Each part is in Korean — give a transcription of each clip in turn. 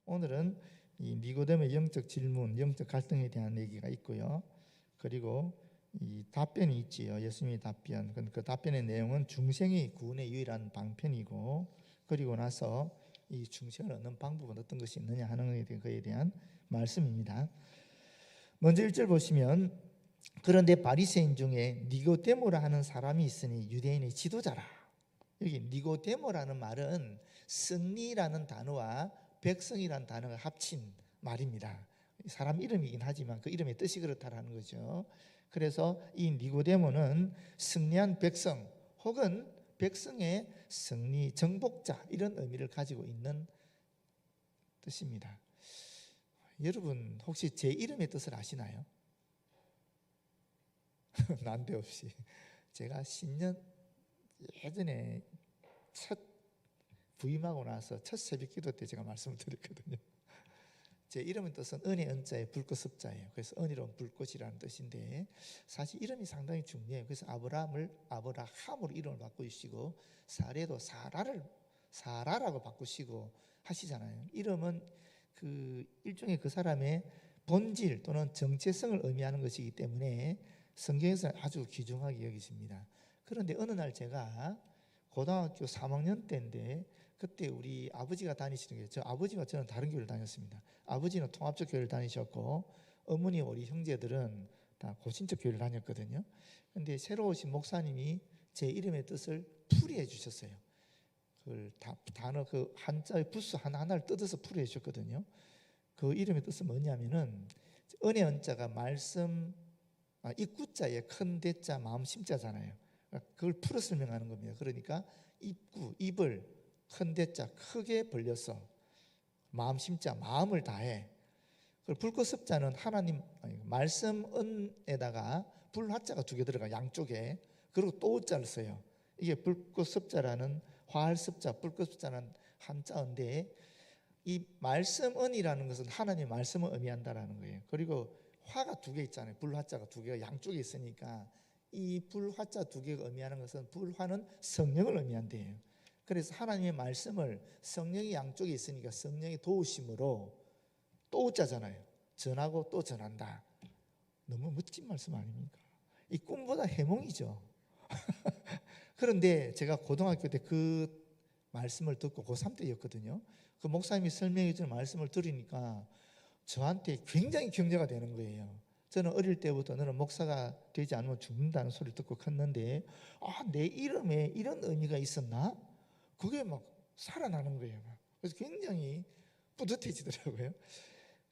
오늘은 이 니고데모의 영적 질문, 영적 갈등에 대한 얘기가 있고요. 그리고 이 답변이 있지요. 예수님의 답변. 그 답변의 내용은 중생이 구원의 유일한 방편이고, 그리고 나서 이 중생을 얻는 방법은 어떤 것이 있느냐 하는 것에 대한 말씀입니다. 먼저 1절 보시면, 그런데 바리새인 중에 니고데모라 하는 사람이 있으니 유대인의 지도자라. 여기 니고데모라는 말은 승리라는 단어와 백성이라는 단어가 합친 말입니다. 사람 이름이긴 하지만 그 이름의 뜻이 그렇다라는 거죠. 그래서 이 니고데모는 승리한 백성 혹은 백성의 승리 정복자, 이런 의미를 가지고 있는 뜻입니다. 여러분 혹시 제 이름의 뜻을 아시나요? 난데없이 제가 10년 예전에 첫 부임하고 나서 첫 새벽기도 때 제가 말씀을 드렸거든요. 제 이름의 뜻은 은혜 은자에 불꽃 습자예요. 그래서 은혜로운 불꽃이라는 뜻인데, 사실 이름이 상당히 중요해요. 그래서 아브라함을 아브라함으로 이름을 바꾸시고, 사례도 사라라고 바꾸시고 하시잖아요. 이름은 그 일종의 그 사람의 본질 또는 정체성을 의미하는 것이기 때문에 성경에서는 아주 귀중하게 여기십니다. 그런데 어느 날 제가 고등학교 3학년 때인데, 그때 우리 아버지가 다니시는 게, 아버지가 저는 다른 교회를 다녔습니다. 아버지는 통합적 교회를 다니셨고, 어머니 우리 형제들은 다 고신적 교회를 다녔거든요. 그런데 새로 오신 목사님이 제 이름의 뜻을 풀이해 주셨어요. 그걸 단어 그 한자의 부수 하나하나를 뜯어서 풀이해 주셨거든요. 그 이름의 뜻은 뭐냐면은, 은혜 은자가 말씀, 입구자에 큰 대자 마음 심자잖아요. 그걸 풀어 설명하는 겁니다. 그러니까 입구, 입을 큰 대자 크게 벌려서 마음 심자, 마음을 다해. 불꽃 습자는 하나님 말씀 은에다가 불화자가 2개 들어가, 양쪽에. 그리고 또 우자를 써요. 이게 불꽃 습자라는 화할 습자, 불꽃 습자는 한자인데, 이 말씀 은이라는 것은 하나님 말씀을 의미한다라는 거예요. 그리고 화가 2개 있잖아요. 불화자가 2개가 양쪽에 있으니까 이 불화자 2개가 의미하는 것은, 불화는 성령을 의미한대요. 그래서 하나님의 말씀을 성령이 양쪽에 있으니까 성령의 도우심으로, 또 우자잖아요. 전하고 또 전한다. 너무 멋진 말씀 아닙니까? 이 꿈보다 해몽이죠. 그런데 제가 고등학교 때 그 말씀을 듣고 고3 때였거든요. 그 목사님이 설명해 주는 말씀을 들으니까 저한테 굉장히 경제가 되는 거예요. 저는 어릴 때부터 너는 목사가 되지 않으면 죽는다는 소리를 듣고 컸는데, 내 이름에 이런 의미가 있었나? 그게 막 살아나는 거예요. 그래서 굉장히 뿌듯해지더라고요.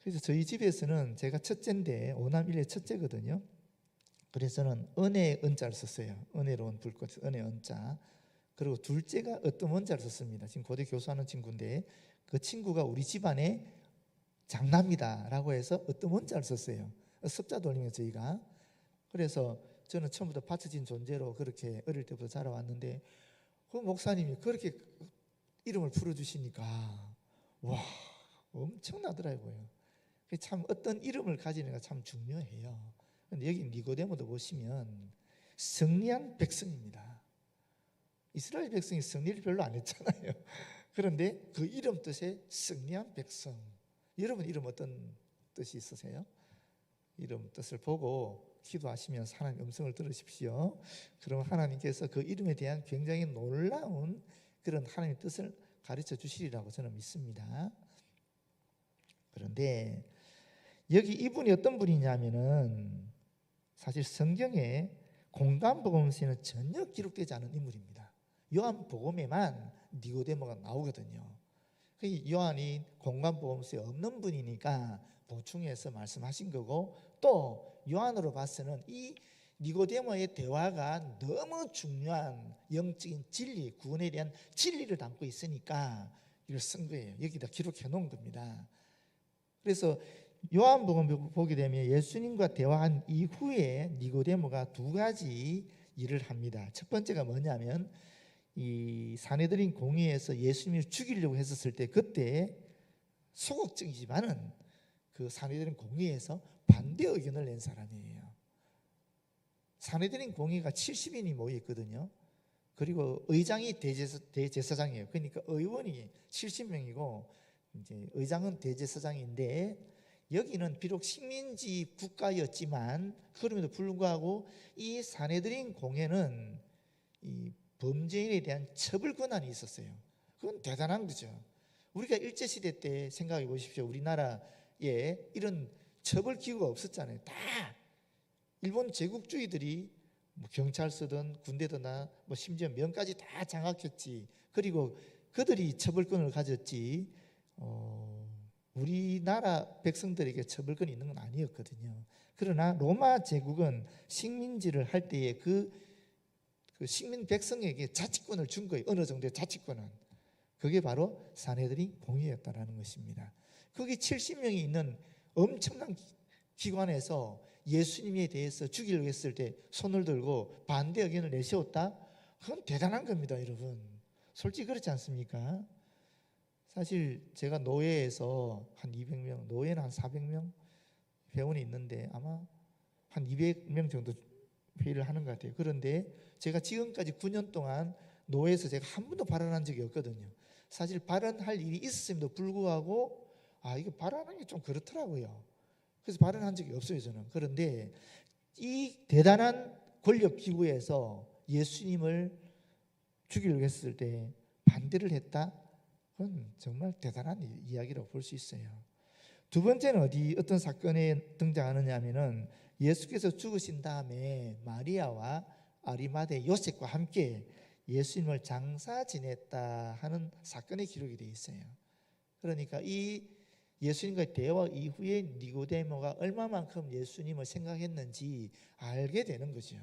그래서 저희 집에서는 제가 첫째인데, 5남 1녀 첫째거든요. 그래서 저는 은혜 은자를 썼어요. 은혜로운 불꽃, 은혜 은자. 그리고 둘째가 어떤 원자를 썼습니다. 지금 고대 교수하는 친구인데, 그 친구가 우리 집안의 장남이다라고 해서 어떤 원자를 썼어요. 습자 돌리면 저희가. 그래서 저는 처음부터 받쳐진 존재로 그렇게 어릴 때부터 자라왔는데, 그 목사님이 그렇게 이름을 풀어주시니까 와, 엄청나더라고요. 참 어떤 이름을 가지는가 참 중요해요. 근데 여기 니고데모도 보시면 승리한 백성입니다. 이스라엘 백성이 승리를 별로 안 했잖아요. 그런데 그 이름 뜻에 승리한 백성. 여러분 이름 어떤 뜻이 있으세요? 이름 뜻을 보고 기도하시면서 하나님 음성을 들으십시오. 그럼 하나님께서 그 이름에 대한 굉장히 놀라운 그런 하나님의 뜻을 가르쳐 주시리라고 저는 믿습니다. 그런데 여기 이분이 어떤 분이냐면은, 사실 성경에 공간복음서에는 전혀 기록되지 않은 인물입니다. 요한복음에만 니고데모가 나오거든요. 요한이 공간복음서에 없는 분이니까 보충해서 말씀하신 거고, 또 요한으로 봐서는 이 니고데모의 대화가 너무 중요한 영적인 진리, 구원에 대한 진리를 담고 있으니까 이걸 쓴 거예요. 여기다 기록해 놓은 겁니다. 그래서 요한복음 보게 되면 예수님과 대화한 이후에 니고데모가 2가지 일을 합니다. 첫 번째가 뭐냐면, 이 사내들인 공회에서 예수님을 죽이려고 했었을 때, 그때 소극적이지만은 그 사내들인 공회에서 반대 의견을 낸 사람이에요. 사내들인 공회가 70인이 모여 있거든요. 그리고 의장이 대제사장이에요. 그러니까 의원이 70명이고 이제 의장은 대제사장인데 여기는 비록 식민지 국가였지만 그럼에도 불구하고 이 사내들인 공회는 이 범죄인에 대한 처벌 권한이 있었어요. 그건 대단한 거죠. 우리가 일제시대 때 생각해 보십시오. 우리나라에 이런 처벌 기구가 없었잖아요. 다 일본 제국주의들이 뭐 경찰서든 군대든 뭐 심지어 면까지 다 장악했지. 그리고 그들이 처벌권을 가졌지 우리나라 백성들에게 처벌권이 있는 건 아니었거든요. 그러나 로마 제국은 식민지를 할 때에 그 식민 백성에게 자치권을 준 거예요. 어느 정도의 자치권은. 그게 바로 사내들이 공의였다라는 것입니다. 거기 70명이 있는 엄청난 기관에서 예수님에 대해서 죽이려고 했을 때 손을 들고 반대 의견을 내세웠다? 그건 대단한 겁니다, 여러분. 솔직히 그렇지 않습니까? 사실 제가 노예에서 한 200명, 노예는 한 400명 회원이 있는데 아마 한 200명 정도 회의를 하는 것 같아요. 그런데 제가 지금까지 9년 동안 노예에서 제가 한 번도 발언한 적이 없거든요. 사실 발언할 일이 있었음에도 불구하고 이거 발언하는 게 좀 그렇더라고요. 그래서 발언한 적이 없어요, 저는. 그런데 이 대단한 권력 기구에서 예수님을 죽이려고 했을 때 반대를 했다? 그건 정말 대단한 이야기라고 볼 수 있어요. 두 번째는 어떤 사건에 등장하느냐 하면은 예수께서 죽으신 다음에 마리아와 아리마대 요셉과 함께 예수님을 장사 지냈다 하는 사건의 기록이 되어 있어요. 그러니까 이 예수님과의 대화 이후에 니고데모가 얼마만큼 예수님을 생각했는지 알게 되는 거죠.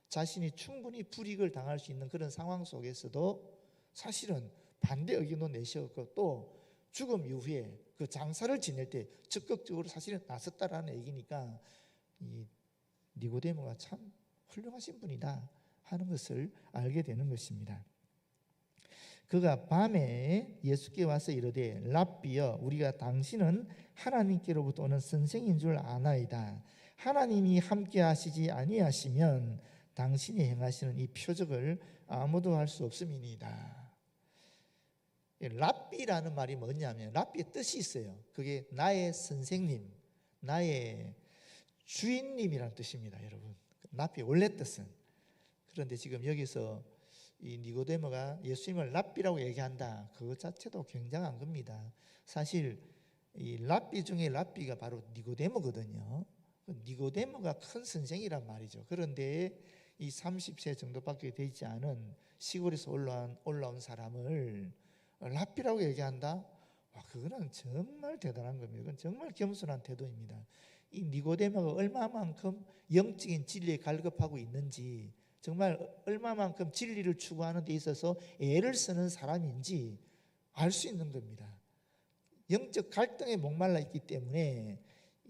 자신이 충분히 불이익을 당할 수 있는 그런 상황 속에서도 사실은 반대 의견도 내세웠고 또 죽음 이후에 그 장사를 지낼 때 적극적으로 사실은 나섰다라는 얘기니까 이 니고데모가 참 훌륭하신 분이다 하는 것을 알게 되는 것입니다. 그가 밤에 예수께 와서 이르되 랍비여 우리가 당신은 하나님께로부터 오는 선생인 줄 아나이다. 하나님이 함께 하시지 아니하시면 당신이 행하시는 이 표적을 아무도 할 수 없음이니이다. 랍비라는 말이 뭐냐면 랍비의 뜻이 있어요. 그게 나의 선생님, 나의 주인님이라는 뜻입니다, 여러분. 랍비의 원래 뜻은. 그런데 지금 여기서 이 니고데모가 예수님을 랍비라고 얘기한다. 그것 자체도 굉장한 겁니다. 사실 이 랍비 중에 랍비가 바로 니고데모거든요. 니고데모가 큰 선생이란 말이죠. 그런데 이 30세 정도밖에 되지 않은 시골에서 올라온 사람을 랍비라고 얘기한다? 그거는 정말 대단한 겁니다. 그건 정말 겸손한 태도입니다. 이 니고데모가 얼마만큼 영적인 진리에 갈급하고 있는지, 정말 얼마만큼 진리를 추구하는 데 있어서 애를 쓰는 사람인지 알 수 있는 겁니다. 영적 갈등에 목말라 있기 때문에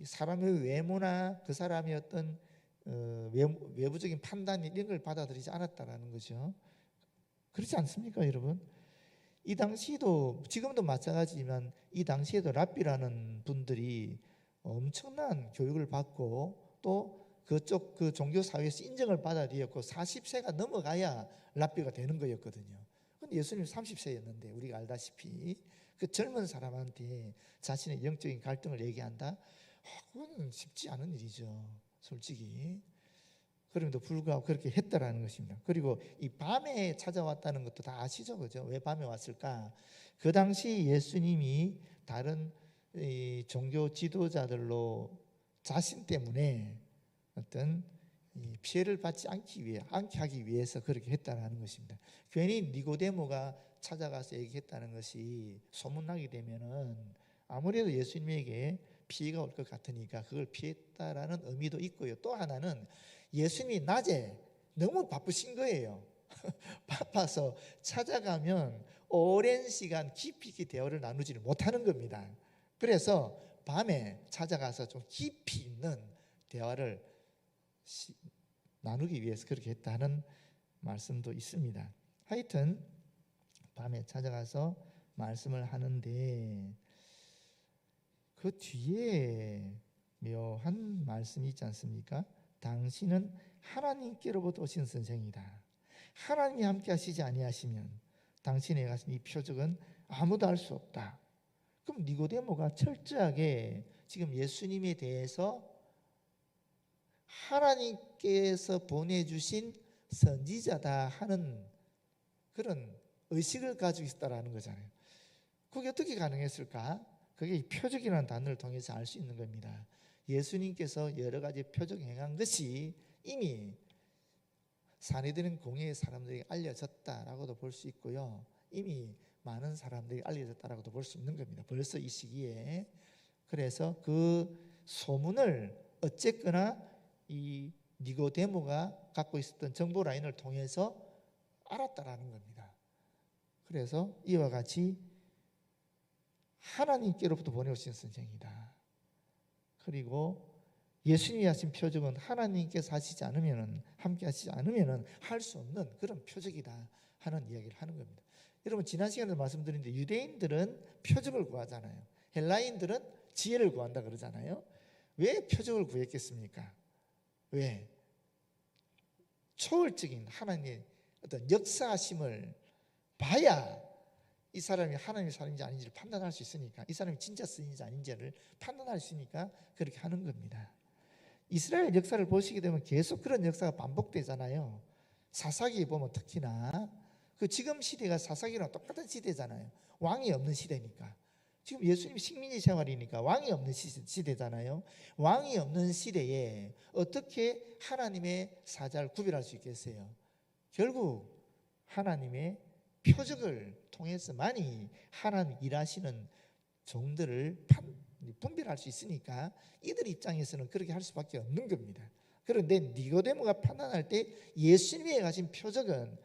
사람의 외모나 그 사람의 어떤 외부적인 판단 이런 걸 받아들이지 않았다라는 거죠. 그렇지 않습니까, 여러분? 이 당시도 지금도 마찬가지지만 이 당시에도 랍비라는 분들이 엄청난 교육을 받고 또 그쪽 그 종교 사회에서 인정을 받아야 되었고 40세가 넘어가야 랍비가 되는 거였거든요. 근데 예수님 30세였는데 우리가 알다시피 그 젊은 사람한테 자신의 영적인 갈등을 얘기한다? 그건 쉽지 않은 일이죠, 솔직히. 그럼에도 불구하고 그렇게 했다라는 것입니다. 그리고 이 밤에 찾아왔다는 것도 다 아시죠, 그죠? 왜 밤에 왔을까? 그 당시 예수님이 다른 이 종교 지도자들로 자신 때문에 어떤 피해를 받지 않게 하기 위해서 그렇게 했다라는 것입니다. 괜히 니고데모가 찾아가서 얘기했다는 것이 소문나게 되면은 아무래도 예수님에게 피해가 올 것 같으니까 그걸 피했다라는 의미도 있고요. 또 하나는 예수님이 낮에 너무 바쁘신 거예요. 바빠서 찾아가면 오랜 시간 깊이 있게 대화를 나누지를 못하는 겁니다. 그래서 밤에 찾아가서 좀 깊이 있는 대화를 나누기 위해서 그렇게 했다는 말씀도 있습니다. 하여튼 밤에 찾아가서 말씀을 하는데 그 뒤에 묘한 말씀이 있지 않습니까? 당신은 하나님께로부터 오신 선생이다. 하나님이 함께 하시지 아니하시면 당신이 가진 이 표적은 아무도 알 수 없다. 그럼 니고데모가 철저하게 지금 예수님에 대해서 하나님께서 보내주신 선지자다 하는 그런 의식을 가지고 있다라는 거잖아요. 그게 어떻게 가능했을까? 그게 이 표적이라는 단어를 통해서 알 수 있는 겁니다. 예수님께서 여러 가지 표적 행한 것이 이미 사내들은 공회의 사람들에게 알려졌다라고도 볼 수 있고요. 이미 많은 사람들이 알려졌다라고도 볼 수 있는 겁니다. 벌써 이 시기에. 그래서 그 소문을 어쨌거나 이 니고데모가 갖고 있었던 정보 라인을 통해서 알았다라는 겁니다. 그래서 이와 같이 하나님께로부터 보내오신 선생이다. 그리고 예수님이 하신 표적은 하나님께서 하시지 않으면, 함께 하시지 않으면 할 수 없는 그런 표적이다 하는 이야기를 하는 겁니다. 여러분, 지난 시간에 말씀드렸는데 유대인들은 표적을 구하잖아요. 헬라인들은 지혜를 구한다 그러잖아요. 왜 표적을 구했겠습니까? 왜? 초월적인 하나님의 어떤 역사하심을 봐야 이 사람이 하나님의 사람인지 아닌지를 판단할 수 있으니까, 이 사람이 진짜 스님인지 아닌지를 판단할 수 있으니까 그렇게 하는 겁니다. 이스라엘 역사를 보시게 되면 계속 그런 역사가 반복되잖아요. 사사기 보면 특히나 그 지금 시대가 사사기랑 똑같은 시대잖아요. 왕이 없는 시대니까. 지금 예수님 식민지 생활이니까 왕이 없는 시대잖아요. 왕이 없는 시대에 어떻게 하나님의 사자를 구별할 수 있겠어요? 결국 하나님의 표적을 통해서만이 하나님 일하시는 종들을 분별할 수 있으니까 이들 입장에서는 그렇게 할 수밖에 없는 겁니다. 그런데 니고데모가 판단할 때 예수님이 가진 표적은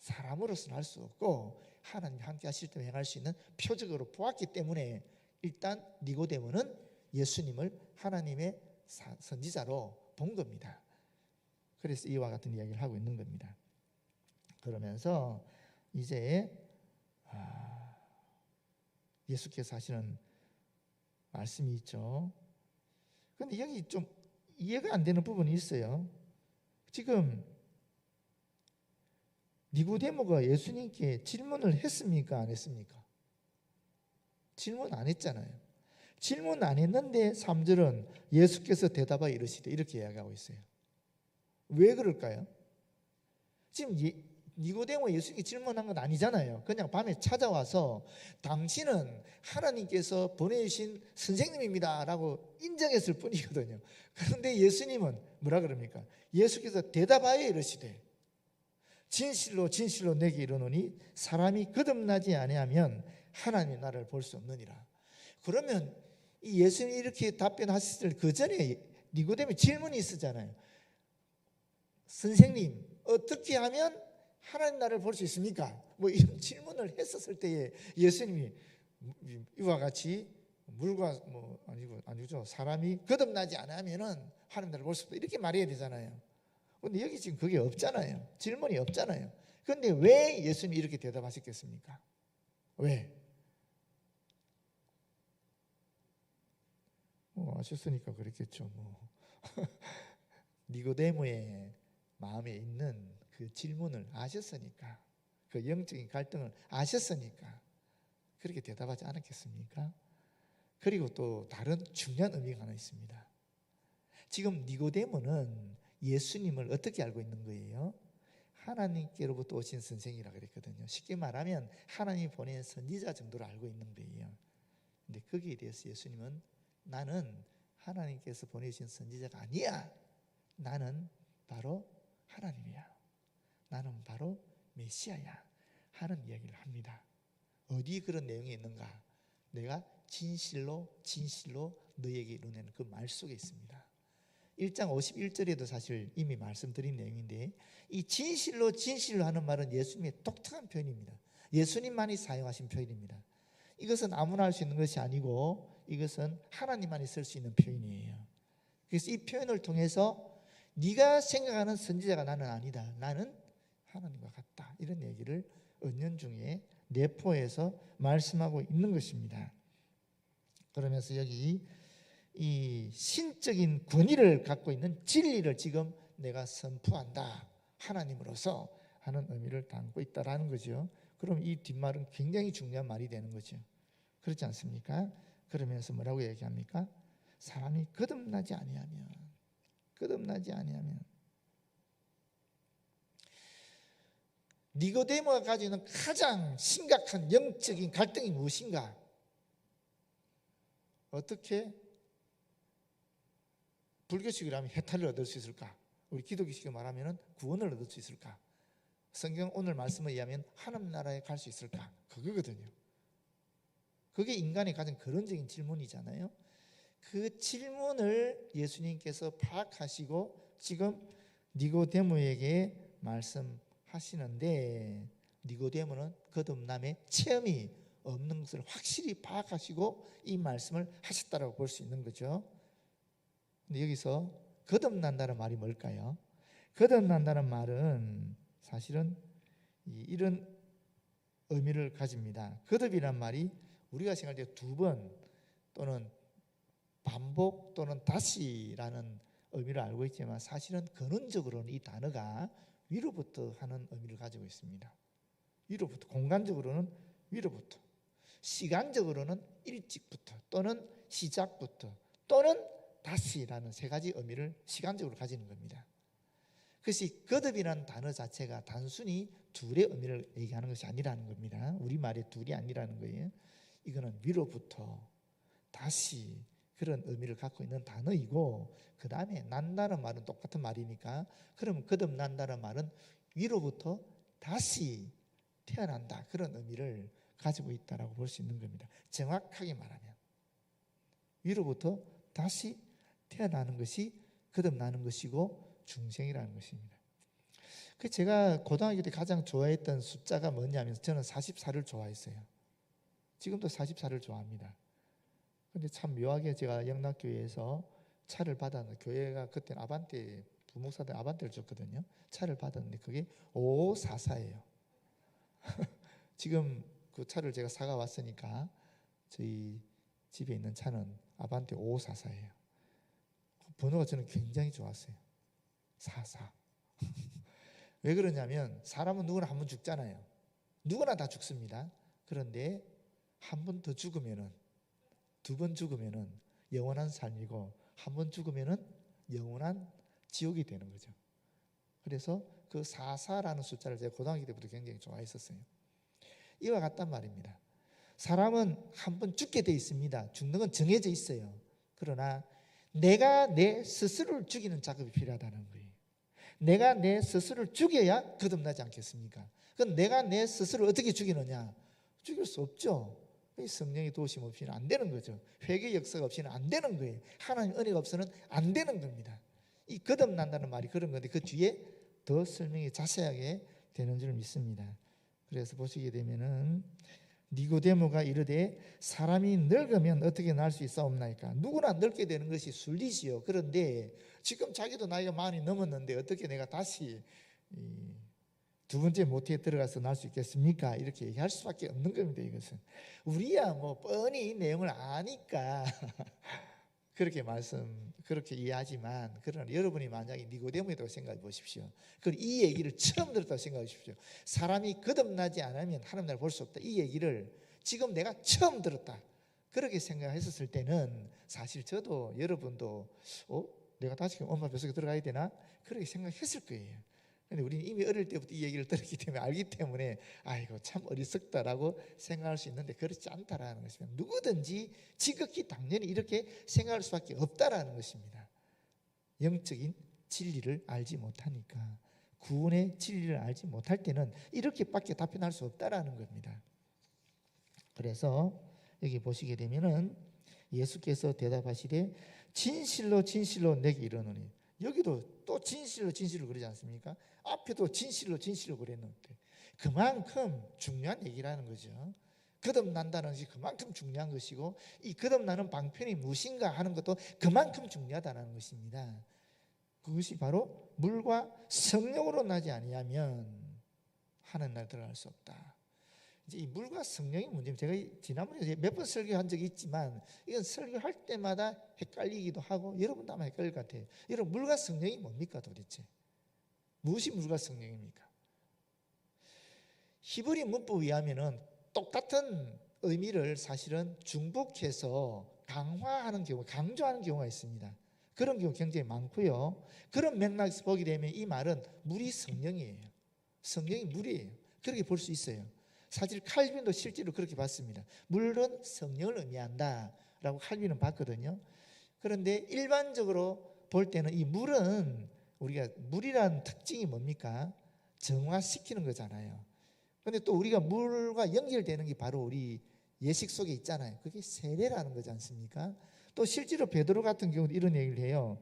사람으로서는 할 수 없고 하나님 함께 하실 때 행할 수 있는 표적으로 보았기 때문에 일단 니고데모는 예수님을 하나님의 선지자로 본 겁니다. 그래서 이와 같은 이야기를 하고 있는 겁니다. 그러면서 이제 예수께서 하시는 말씀이 있죠. 그런데 여기 좀 이해가 안 되는 부분이 있어요. 지금 니고데모가 예수님께 질문을 했습니까? 안 했습니까? 질문 안 했잖아요. 질문 안 했는데 3절은 예수께서 대답하여 이르시되 이렇게 이야기하고 있어요. 왜 그럴까요? 지금 니고데모 예수님께 질문한 건 아니잖아요. 그냥 밤에 찾아와서 당신은 하나님께서 보내주신 선생님입니다 라고 인정했을 뿐이거든요. 그런데 예수님은 뭐라 그럽니까? 예수께서 대답하여 이르시되 진실로 진실로 내게 이르노니 사람이 거듭나지 아니하면 하나님의 나라를 볼 수 없느니라. 그러면 이 예수님이 이렇게 답변하셨을 그 전에 니고데모에 질문이 있었잖아요. 선생님, 어떻게 하면 하나님 나라를 볼 수 있습니까? 뭐 이런 질문을 했었을 때에 예수님이 이와 같이 물과 아니죠. 사람이 거듭나지 않으면은 하나님 나라를 볼 수 없다 이렇게 말해야 되잖아요. 근데 여기 지금 그게 없잖아요. 질문이 없잖아요. 그런데 왜 예수님이 이렇게 대답하셨겠습니까? 왜? 아셨으니까 그랬겠죠. 니고데모의 마음에 있는 그 질문을 아셨으니까, 그 영적인 갈등을 아셨으니까 그렇게 대답하지 않았겠습니까? 그리고 또 다른 중요한 의미가 하나 있습니다. 지금 니고데모는 예수님을 어떻게 알고 있는 거예요? 하나님께로부터 오신 선생이라 그랬거든요. 쉽게 말하면 하나님이 보낸 선지자 정도로 알고 있는 거예요. 근데 거기에 대해서 예수님은 나는 하나님께서 보내신 선지자가 아니야. 나는 바로 하나님이야. 나는 바로 메시아야 하는 이야기를 합니다. 어디 그런 내용이 있는가? 내가 진실로 진실로 너에게 이루는 그 말 속에 있습니다. 1장 51절에도 사실 이미 말씀드린 내용인데, 이 진실로 진실로 하는 말은 예수님의 독특한 표현입니다. 예수님만이 사용하신 표현입니다. 이것은 아무나 할 수 있는 것이 아니고 이것은 하나님만이 쓸 수 있는 표현이에요. 그래서 이 표현을 통해서 네가 생각하는 선지자가 나는 아니다. 나는 하나님과 같다. 이런 얘기를 은연중에 내포해서 말씀하고 있는 것입니다. 그러면서 여기 이 신적인 권위를 갖고 있는 진리를 지금 내가 선포한다. 하나님으로서 하는 의미를 담고 있다라는 거죠. 그럼 이 뒷말은 굉장히 중요한 말이 되는 거죠. 그렇지 않습니까? 그러면서 뭐라고 얘기합니까? 사람이 거듭나지 아니하면 니고데모가 가지고 있는 가장 심각한 영적인 갈등이 무엇인가? 어떻게 불교식으로 하면 해탈을 얻을 수 있을까? 우리 기독교식으로 말하면 구원을 얻을 수 있을까? 성경 오늘 말씀에 의하면 하나님 나라에 갈 수 있을까? 그거거든요. 그게 인간의 가장 근원적인 질문이잖아요. 그 질문을 예수님께서 파악하시고 지금 니고데모에게 말씀하시는데, 니고데모는 거듭남의 체험이 없는 것을 확실히 파악하시고 이 말씀을 하셨다고 볼 수 있는 거죠. 근데 여기서 거듭난다는 말이 뭘까요? 거듭난다는 말은 사실은 이런 의미를 가집니다. 거듭이란 말이 우리가 생각할 때 두 번 또는 반복 또는 다시라는 의미를 알고 있지만, 사실은 근원적으로는 이 단어가 위로부터 하는 의미를 가지고 있습니다. 위로부터, 공간적으로는 위로부터, 시간적으로는 일찍부터 또는 시작부터 또는 다시라는 세 가지 의미를 시간적으로 가지는 겁니다. 그것이 거듭이라는 단어 자체가 단순히 둘의 의미를 얘기하는 것이 아니라는 겁니다. 우리말의 둘이 아니라는 거예요. 이거는 위로부터 다시 그런 의미를 갖고 있는 단어이고, 그 다음에 난다는 말은 똑같은 말이니까, 그러면 거듭난다는 말은 위로부터 다시 태어난다, 그런 의미를 가지고 있다고 볼 수 있는 겁니다. 정확하게 말하면 위로부터 다시 태어나는 것이 거듭나는 것이고 중생이라는 것입니다. 그 제가 고등학교 때 가장 좋아했던 숫자가 뭐냐면, 저는 44를 좋아했어요. 지금도 44를 좋아합니다. 근데 참 묘하게 제가 영락교회에서 차를 받았는데, 교회가 그때는 아반떼, 부목사들 아반떼를 줬거든요. 차를 받았는데 그게 5544예요. 지금 그 차를 제가 사가 왔으니까 저희 집에 있는 차는 아반떼 5544예요. 그 번호가 저는 굉장히 좋았어요. 44. 왜 그러냐면, 사람은 누구나 한 번 죽잖아요. 누구나 다 죽습니다. 그런데 한 번 더 죽으면은, 두 번 죽으면은 영원한 삶이고, 한 번 죽으면은 영원한 지옥이 되는 거죠. 그래서 그 44라는 숫자를 제가 고등학교 때부터 굉장히 좋아했었어요. 이와 같단 말입니다. 사람은 한 번 죽게 돼 있습니다. 죽는 건 정해져 있어요. 그러나 내가 내 스스로를 죽이는 작업이 필요하다는 거예요. 내가 내 스스로를 죽여야 거듭나지 않겠습니까? 그럼 내가 내 스스로를 어떻게 죽이느냐? 죽일 수 없죠. 성령의 도우심 없이는 안 되는 거죠. 회개 역사가 없이는 안 되는 거예요. 하나님 은혜가 없이는 안 되는 겁니다. 이 거듭난다는 말이 그런 건데, 그 뒤에 더 설명이 자세하게 되는 줄 믿습니다. 그래서 보시게 되면은 니고데모가 이르되 사람이 늙으면 어떻게 날 수 있사옵나이까? 누구나 늙게 되는 것이 순리지요. 그런데 지금 자기도 나이가 많이 넘었는데 어떻게 내가 다시 두 번째 모태에 들어가서 날 수 있겠습니까? 이렇게 얘기할 수밖에 없는 겁니다. 이것은 우리야 뭐 뻔히 이 내용을 아니까 그렇게 이해하지만, 그러나 여러분이 만약에 니고데모라고 생각해 보십시오. 그리고 이 얘기를 처음 들었다고 생각해 보십시오. 사람이 거듭나지 않으면 하나님 나라를 볼 수 없다, 이 얘기를 지금 내가 처음 들었다, 그렇게 생각했었을 때는 사실 저도 여러분도 내가 다시 엄마 뱃속에 들어가야 되나? 그렇게 생각했을 거예요. 근데 우리는 이미 어릴 때부터 이 얘기를 들었기 때문에 알기 때문에 아이고 참 어리석다라고 생각할 수 있는데, 그렇지 않다라는 것입니다. 누구든지 지극히 당연히 이렇게 생각할 수밖에 없다라는 것입니다. 영적인 진리를 알지 못하니까, 구원의 진리를 알지 못할 때는 이렇게밖에 답변할 수 없다라는 겁니다. 그래서 여기 보시게 되면은 예수께서 대답하시되 진실로 진실로 내게 이르노니, 여기도 또 진실로 그러지 않습니까? 앞에도 진실로 그랬는데, 그만큼 중요한 얘기라는 거죠. 거듭난다는 것이 그만큼 중요한 것이고, 이 거듭나는 방편이 무엇인가 하는 것도 그만큼 중요하다는 것입니다. 그것이 바로 물과 성령으로 나지 아니하면 하나님 나라에 들어갈 수 없다. 이제 이 물과 성령의 문제는 제가 지난번에 몇 번 설교한 적이 있지만, 이건 설교할 때마다 헷갈리기도 하고 여러분도 아마 헷갈릴 것 같아요. 여러분, 물과 성령이 뭡니까 도대체? 무엇이 물과 성령입니까? 히브리 문법에 의하면은 똑같은 의미를 사실은 중복해서 강화하는 경우, 강조하는 경우가 있습니다. 그런 경우 굉장히 많고요. 그런 맥락에서 보게 되면 이 말은 물이 성령이에요. 성령이 물이에요. 그렇게 볼 수 있어요. 사실 칼빈도 실제로 그렇게 봤습니다. 물은 성령을 의미한다라고 칼빈은 봤거든요. 그런데 일반적으로 볼 때는 이 물은 우리가 물이라는 특징이 뭡니까? 정화시키는 거잖아요. 그런데 또 우리가 물과 연결되는 게 바로 우리 예식 속에 있잖아요. 그게 세례라는 거지 않습니까? 또 실제로 베드로 같은 경우도 이런 얘기를 해요.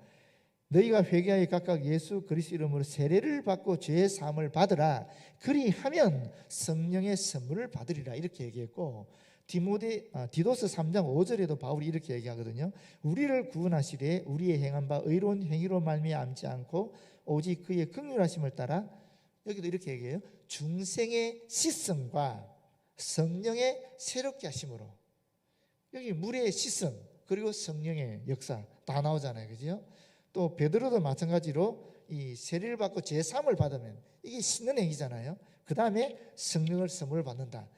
너희가 회개하여 각각 예수 그리스도 이름으로 세례를 받고 죄의 사함을 받으라. 그리하면 성령의 선물을 받으리라. 이렇게 얘기했고, 디도스 3장 5절에도 바울이 이렇게 얘기하거든요. 우리를 구원하시되 우리의 행한 바 의로운 행위로 말미암지 않고 오직 그의 긍휼하심을 따라, 여기도 이렇게 얘기해요. 중생의 씻음과 성령의 새롭게 하심으로. 여기 물의 씻음 그리고 성령의 역사 다 나오잖아요. 그죠? 또 베드로도 마찬가지로 이 세례를 받고 제3을 받으면 이게 씻는 행위잖아요. 그 다음에 성령을 선물을 받는다.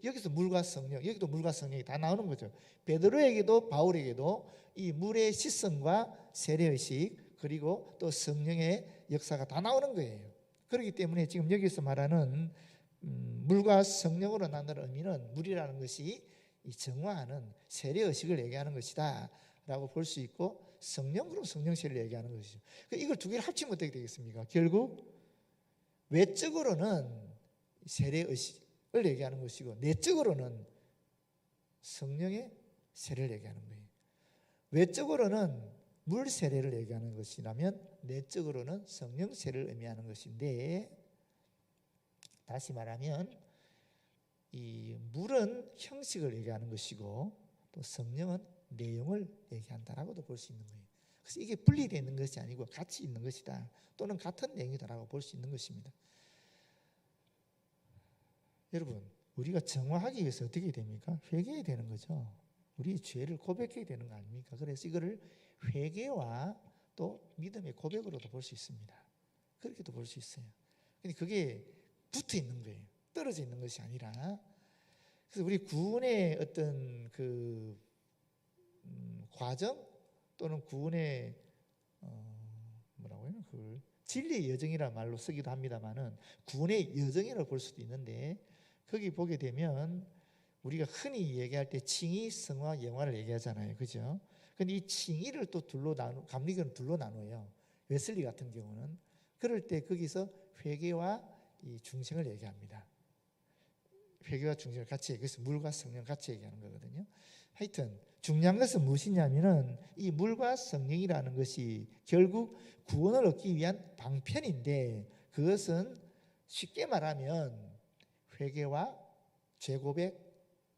여기서 물과 성령, 여기도 물과 성령이 다 나오는 거죠. 베드로에게도 바울에게도 이 물의 씻음과 세례의식 그리고 또 성령의 역사가 다 나오는 거예요. 그렇기 때문에 지금 여기서 말하는 물과 성령으로 나누는 의미는 물이라는 것이 이 정화하는 세례의식을 얘기하는 것이다 라고 볼 수 있고, 성령으로 성령세를 얘기하는 것이죠. 이걸 두 개를 합치면 어떻게 되겠습니까? 결국 외적으로는 세례의식을 얘기하는 것이고 내적으로는 성령의 세례를 얘기하는 거예요. 외적으로는 물 세례를 얘기하는 것이라면 내적으로는 성령 세례를 의미하는 것인데, 다시 말하면 이 물은 형식을 얘기하는 것이고 또 성령은 내용을 얘기한다라고도 볼 수 있는 거예요. 그래서 이게 분리되어 있는 것이 아니고 같이 있는 것이다, 또는 같은 내용이다라고 볼 수 있는 것입니다. 여러분, 우리가 정화하기 위해서 어떻게 됩니까? 회개해야 되는 거죠. 우리 죄를 고백해야 되는 거 아닙니까? 그래서 이거를 회개와 또 믿음의 고백으로도 볼 수 있습니다. 그렇게도 볼 수 있어요. 근데 그게 붙어 있는 거예요. 떨어져 있는 것이 아니라. 그래서 우리 구원의 어떤 그 과정 또는 구원의 뭐라고 해요? 그 진리의 여정이라는 말로 쓰기도 합니다만은 구원의 여정이라고 볼 수도 있는데, 거기 보게 되면 우리가 흔히 얘기할 때 칭의, 성화, 영화를 얘기하잖아요. 그죠? 근데 이 칭의를 또 감리교는 둘로 나눠요. 웨슬리 같은 경우는. 그럴 때 거기서 회개와 이 중생을 얘기합니다. 회개와 중생을 같이 얘기해서 물과 성령 같이 얘기하는 거거든요. 하여튼 중요한 것은 무엇이냐면은 이 물과 성령이라는 것이 결국 구원을 얻기 위한 방편인데, 그것은 쉽게 말하면 회개와 죄 고백,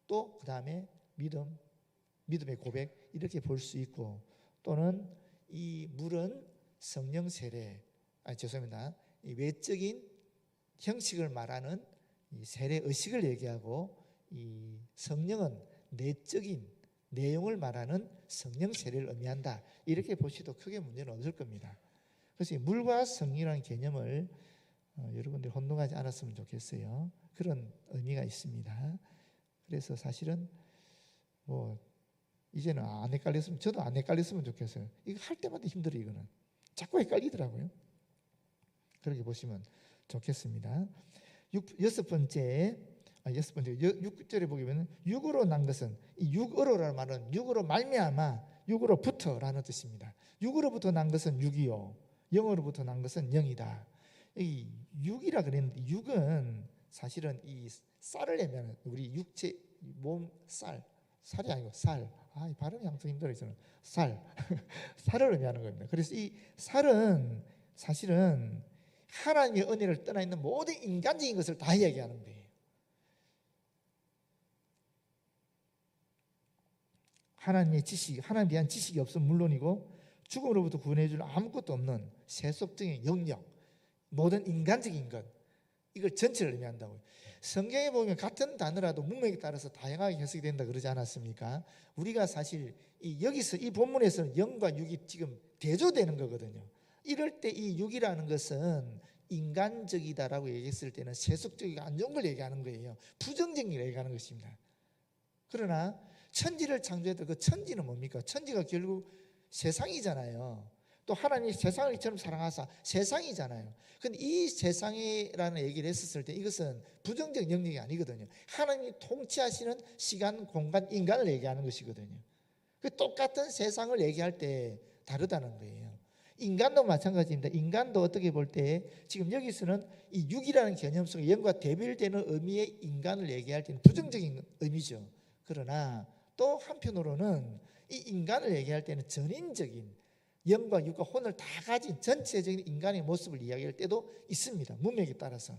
또 그 다음에 믿음의 고백, 이렇게 볼 수 있고, 또는 이 물은 성령 세례, 죄송합니다. 이 외적인 형식을 말하는 이 세례 의식을 얘기하고, 이 성령은 내적인 내용을 말하는 성령 세례를 의미한다, 이렇게 보시도 크게 문제는 없을 겁니다. 그래서 물과 성령이라는 개념을 여러분들이 혼동하지 않았으면 좋겠어요. 그런 의미가 있습니다. 그래서 사실은 뭐 이제는 안 헷갈렸으면, 저도 안 헷갈렸으면 좋겠어요. 이거 할 때마다 힘들어요. 이거는 자꾸 헷갈리더라고요. 그렇게 보시면 좋겠습니다. 6절에 보게 되면 육으로 난 것은, 이 육으로라는 말은 육으로 말미암아, 육으로부터라는 뜻입니다. 육으로부터 난 것은 육이요, 영으로부터 난 것은 영이다. 이 육이라 그랬는데, 육은 사실은 이 쌀을 얘기하는, 우리 육체 몸 살이 아니고 쌀. 발음이 항상 힘들어요. 저는 살을 의미하는 겁니다. 그래서 이 살은 사실은 하나님의 은혜를 떠나 있는 모든 인간적인 것을 다 이야기하는 거예요. 하나님의 지식, 하나님에 대한 지식이 없으면 물론이고 죽음으로부터 구원해 줄 아무것도 없는 세속적인 영역, 모든 인간적인 것, 이걸 전체를 의미한다고요. 성경에 보면 같은 단어라도 문맥에 따라서 다양하게 해석이 된다 그러지 않았습니까? 우리가 사실 여기서 이 본문에서는 영과 육이 지금 대조되는 거거든요. 이럴 때 이 육이라는 것은 인간적이다라고 얘기했을 때는 세속적이고 안 좋은 걸 얘기하는 거예요. 부정적인 걸 얘기하는 것입니다. 그러나 천지를 창조했던 그 천지는 뭡니까? 천지가 결국 세상이잖아요. 또 하나님이 세상을 이처럼 사랑하사 세상이잖아요. 근데 이 세상이라는 얘기를 했었을 때 이것은 부정적 영역이 아니거든요. 하나님이 통치하시는 시간, 공간, 인간을 얘기하는 것이거든요. 그 똑같은 세상을 얘기할 때 다르다는 거예요. 인간도 마찬가지입니다. 인간도 어떻게 볼 때 지금 여기서는 이 육이라는 개념 속에 영과 대별되는 의미의 인간을 얘기할 때는 부정적인 의미죠. 그러나 또 한편으로는 이 인간을 얘기할 때는 전인적인 영과 육과 혼을 다 가진 전체적인 인간의 모습을 이야기할 때도 있습니다. 문맥에 따라서.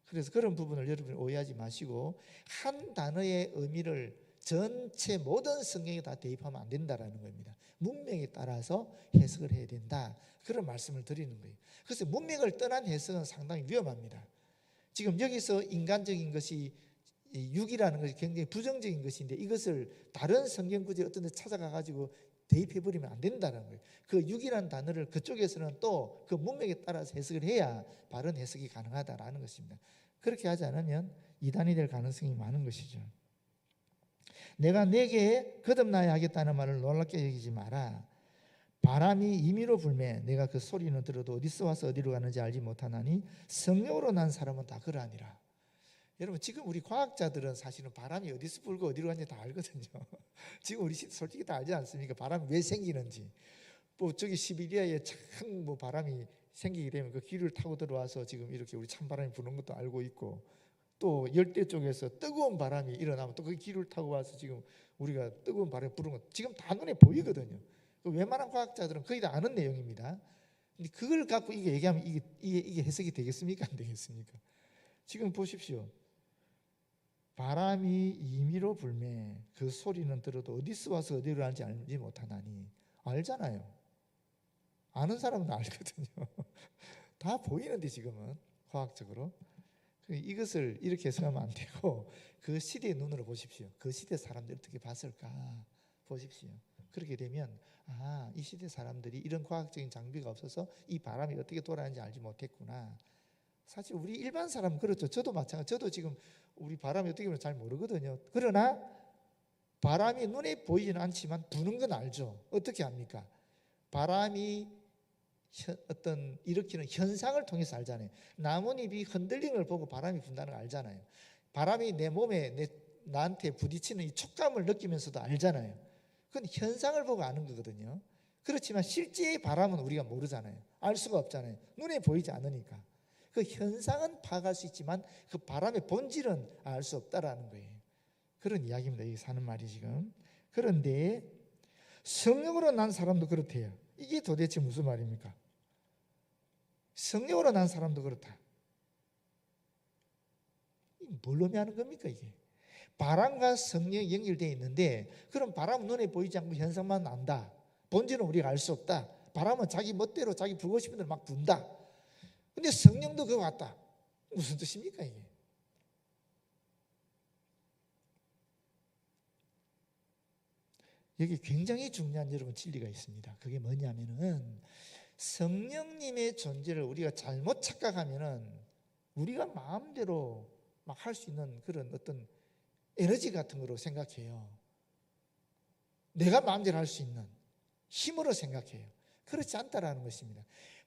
그래서 그런 부분을 여러분이 오해하지 마시고 한 단어의 의미를 전체 모든 성경에 다 대입하면 안 된다라는 겁니다. 문맥에 따라서 해석을 해야 된다. 그런 말씀을 드리는 거예요. 그래서 문맥을 떠난 해석은 상당히 위험합니다. 지금 여기서 인간적인 것이 육이라는 것이 굉장히 부정적인 것인데 이것을 다른 성경 구절 어떤 데 찾아가 가지고 대입해버리면 안 된다는 거예요. 그 육이라는 단어를 그쪽에서는 또 그 문맥에 따라서 해석을 해야 바른 해석이 가능하다라는 것입니다. 그렇게 하지 않으면 이단이 될 가능성이 많은 것이죠. 내가 내게 거듭나야 하겠다는 말을 놀랍게 여기지 마라. 바람이 임의로 불매 내가 그 소리는 들어도 어디서 와서 어디로 가는지 알지 못하나니 성령으로 난 사람은 다 그러하니라. 여러분 지금 우리 과학자들은 사실은 바람이 어디서 불고 어디로 가는지 다 알거든요. 지금 우리 솔직히 다 알지 않습니까? 바람이 왜 생기는지. 뭐 저기 시베리아에 참 뭐 바람이 생기게 되면 그 기류를 타고 들어와서 지금 이렇게 우리 찬바람이 부는 것도 알고 있고 또 열대 쪽에서 뜨거운 바람이 일어나면 또 그 기류를 타고 와서 지금 우리가 뜨거운 바람이 부는 것 지금 다 눈에 보이거든요. 웬만한 과학자들은 거의 다 아는 내용입니다. 근데 그걸 갖고 이게 얘기하면 이게 해석이 되겠습니까? 안 되겠습니까? 지금 보십시오. 바람이 임의로 불매 그 소리는 들어도 어디서 와서 어디로 가는지 알지 못하나니. 알잖아요. 아는 사람은 알거든요. 다 보이는데 지금은 과학적으로. 이것을 이렇게 해석하면 안 되고 그 시대의 눈으로 보십시오. 그 시대 사람들이 어떻게 봤을까 보십시오. 그렇게 되면 이 시대 사람들이 이런 과학적인 장비가 없어서 이 바람이 어떻게 돌아가는지 알지 못했구나. 사실 우리 일반 사람은 그렇죠. 저도 마찬가지. 저도 지금 우리 바람이 어떻게 보면 잘 모르거든요. 그러나 바람이 눈에 보이지는 않지만 부는 건 알죠. 어떻게 합니까? 바람이 어떤 일으키는 현상을 통해서 알잖아요. 나뭇잎이 흔들리는 걸 보고 바람이 분다는 걸 알잖아요. 바람이 내 몸에 나한테 부딪히는 이 촉감을 느끼면서도 알잖아요. 그건 현상을 보고 아는 거거든요. 그렇지만 실제의 바람은 우리가 모르잖아요. 알 수가 없잖아요. 눈에 보이지 않으니까. 그 현상은 파악할 수 있지만 그 바람의 본질은 알 수 없다라는 거예요. 그런 이야기입니다. 여기 사는 말이 지금. 그런데 성령으로 난 사람도 그렇대요. 이게 도대체 무슨 말입니까? 성령으로 난 사람도 그렇다. 뭘 의미하는 겁니까 이게? 바람과 성령이 연결되어 있는데 그럼 바람은 눈에 보이지 않고 현상만 난다. 본질은 우리가 알 수 없다. 바람은 자기 멋대로 자기 불고 싶은 대로 막 분다. 근데 성령도 그거 같다. 무슨 뜻입니까 이게? 여기 굉장히 중요한 여러분 진리가 있습니다. 그게 뭐냐면은 성령님의 존재를 우리가 잘못 착각하면은 우리가 마음대로 막 할 수 있는 그런 어떤 에너지 같은 거로 생각해요. 내가 마음대로 할 수 있는 힘으로 생각해요. 그렇지 않다라는 것입니다.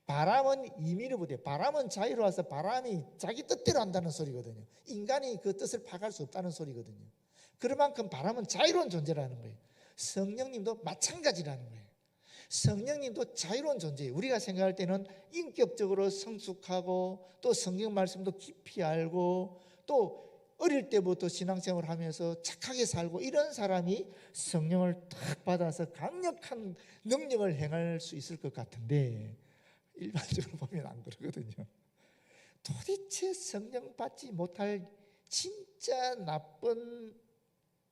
바람은 임의로 부대. 바람은 자유로워서 바람이 자기 뜻대로 한다는 소리거든요. 인간이 그 뜻을 파악할 수 없다는 소리거든요. 그만큼 바람은 자유로운 존재라는 거예요. 성령님도 마찬가지라는 거예요. 성령님도 자유로운 존재예요. 우리가 생각할 때는 인격적으로 성숙하고 또 성경 말씀도 깊이 알고 또 어릴 때부터 신앙생활을 하면서 착하게 살고 이런 사람이 성령을 딱 받아서 강력한 능력을 행할 수 있을 것 같은데 일반적으로 보면 안 그러거든요. 도대체 성령 받지 못할 진짜 나쁜,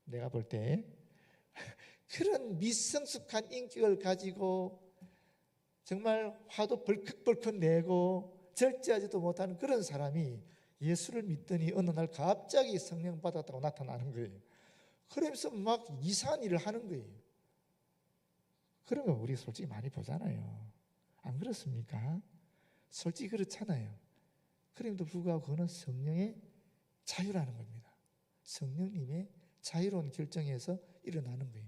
내가 볼 때 그런 미성숙한 인격을 가지고 정말 화도 벌컥벌컥 내고 절제하지도 못하는 그런 사람이 예수를 믿더니 어느 날 갑자기 성령 받았다고 나타나는 거예요. 그러면서 막 이상한 일을 하는 거예요. 그런 거 우리 솔직히 많이 보잖아요. 안 그렇습니까? 솔직히 그렇잖아요. 그럼에도 불구하고 그거는 성령의 자유라는 겁니다. 성령님의 자유로운 결정에서 일어나는 거예요.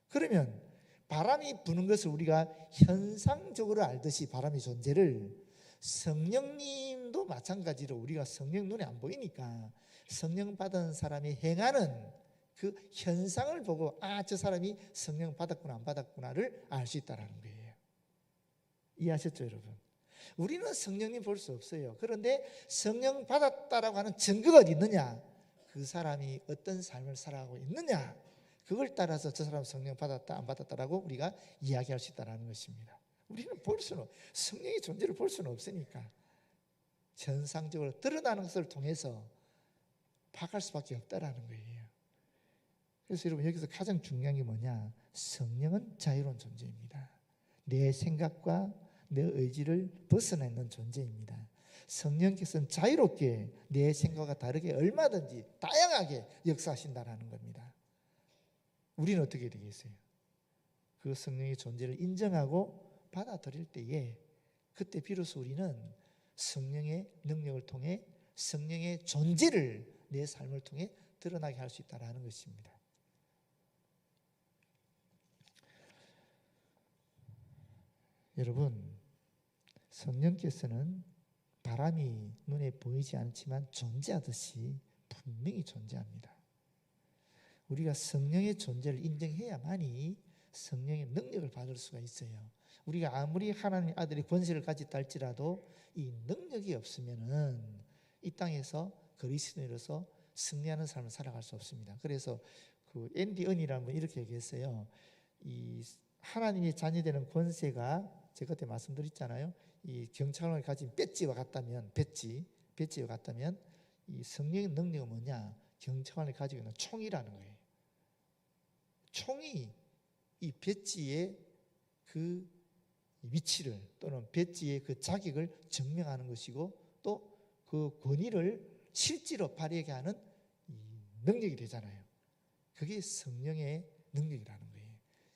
그러면 바람이 부는 것을 우리가 현상적으로 알듯이 바람의 존재를, 성령님도 마찬가지로 우리가 성령 눈에 안 보이니까 성령 받은 사람이 행하는 그 현상을 보고 저 사람이 성령 받았구나 안 받았구나를 알 수 있다는 거예요. 이해하셨죠, 여러분? 우리는 성령님 볼 수 없어요. 그런데 성령 받았다라고 하는 증거가 어디 있느냐? 그 사람이 어떤 삶을 살아가고 있느냐, 그걸 따라서 저 사람 성령 받았다 안 받았다라고 우리가 이야기할 수 있다는 것입니다. 우리는 성령의 존재를 볼 수는 없으니까 현상적으로 드러나는 것을 통해서 파악할 수밖에 없다라는 거예요. 그래서 여러분, 여기서 가장 중요한 게 뭐냐? 성령은 자유로운 존재입니다. 내 생각과 내 의지를 벗어나 있는 존재입니다. 성령께서는 자유롭게 내 생각과 다르게 얼마든지 다양하게 역사하신다는 겁니다. 우리는 어떻게 되겠어요? 그 성령의 존재를 인정하고 받아들일 때에, 그때 비로소 우리는 성령의 능력을 통해 성령의 존재를 내 삶을 통해 드러나게 할 수 있다는 것입니다. 여러분, 성령께서는 바람이 눈에 보이지 않지만 존재하듯이 분명히 존재합니다. 우리가 성령의 존재를 인정해야만이 성령의 능력을 받을 수가 있어요. 우리가 아무리 하나님의 아들의 권세를 가졌다 할지라도 이 능력이 없으면은 이 땅에서 그리스도인으로서 승리하는 삶을 살아갈 수 없습니다. 그래서 그 앤디 언이라는 분이 이렇게 얘기했어요. 이 하나님의 자녀되는 권세가, 제가 그때 말씀드렸잖아요. 이 경찰관을 가진 배지와 같다면, 배지와 같다면 이 성령의 능력은 뭐냐? 경찰관을 가지고 있는 총이라는 거예요. 총이 이 배지의 그 위치를, 또는 배지의 그 자격을 증명하는 것이고, 또 그 권위를 실제로 발휘하게 하는 이 능력이 되잖아요. 그게 성령의 능력이라는 거예요.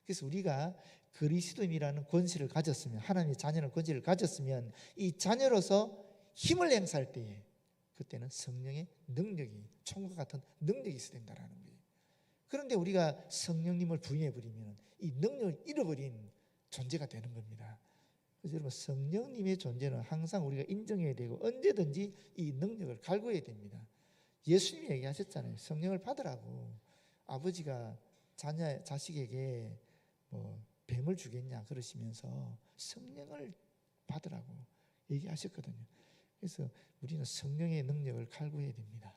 그래서 우리가 그리스도인이라는 권세를 가졌으면, 하나님의 자녀는 권세를 가졌으면, 이 자녀로서 힘을 행사할 때에 그때는 성령의 능력이, 총과 같은 능력이 있어야 된다는 거예요. 그런데 우리가 성령님을 부인해버리면 이 능력을 잃어버린 존재가 되는 겁니다. 그래서 여러분, 성령님의 존재는 항상 우리가 인정해야 되고 언제든지 이 능력을 갈구해야 됩니다. 예수님이 얘기하셨잖아요. 성령을 받으라고. 아버지가 자식에게 뱀을 주겠냐 그러시면서 성령을 받으라고 얘기하셨거든요. 그래서 우리는 성령의 능력을 갈구해야 됩니다.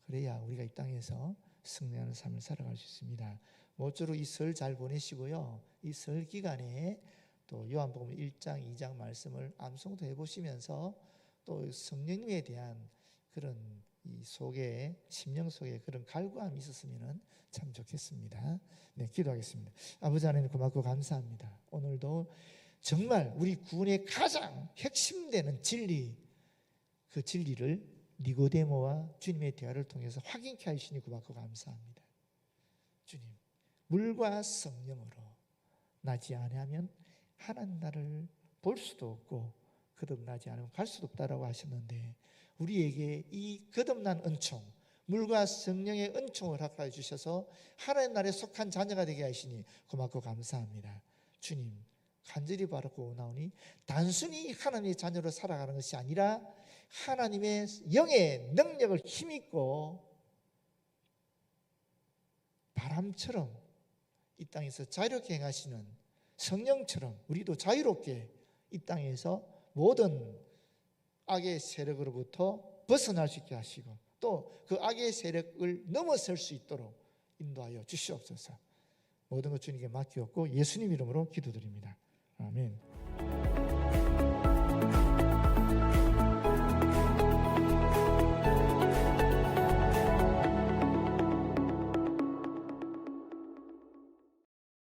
그래야 우리가 이 땅에서 승리하는 삶을 살아갈 수 있습니다. 모쪼록 이 설 잘 보내시고요. 이 설 기간에 또 요한복음 1장, 2장 말씀을 암송도 해보시면서 또 성령님에 대한 그런 이 속에, 심령 속에 그런 갈구함이 있었으면 참 좋겠습니다. 네, 기도하겠습니다. 아버지 하나님, 고맙고 감사합니다. 오늘도 정말 우리 구원의 가장 핵심되는 진리, 그 진리를 니고데모와 주님의 대화를 통해서 확인케 하시니 고맙고 감사합니다. 주님, 물과 성령으로 나지 아니하면 하나님 나라를 볼 수도 없고 거듭나지 않으면 갈 수도 없다라고 하셨는데, 우리에게 이 거듭난 은총, 물과 성령의 은총을 허락해 주셔서 하나님 나라에 속한 자녀가 되게 하시니 고맙고 감사합니다. 주님, 간절히 바라고 나오니 단순히 하나님의 자녀로 살아가는 것이 아니라 하나님의 영의 능력을 힘입고 바람처럼 이 땅에서 자유롭게 행하시는 성령처럼 우리도 자유롭게 이 땅에서 모든 악의 세력으로부터 벗어날 수 있게 하시고, 또 그 악의 세력을 넘어설 수 있도록 인도하여 주시옵소서. 모든 것 주님께 맡기었고 예수님 이름으로 기도드립니다. 아멘.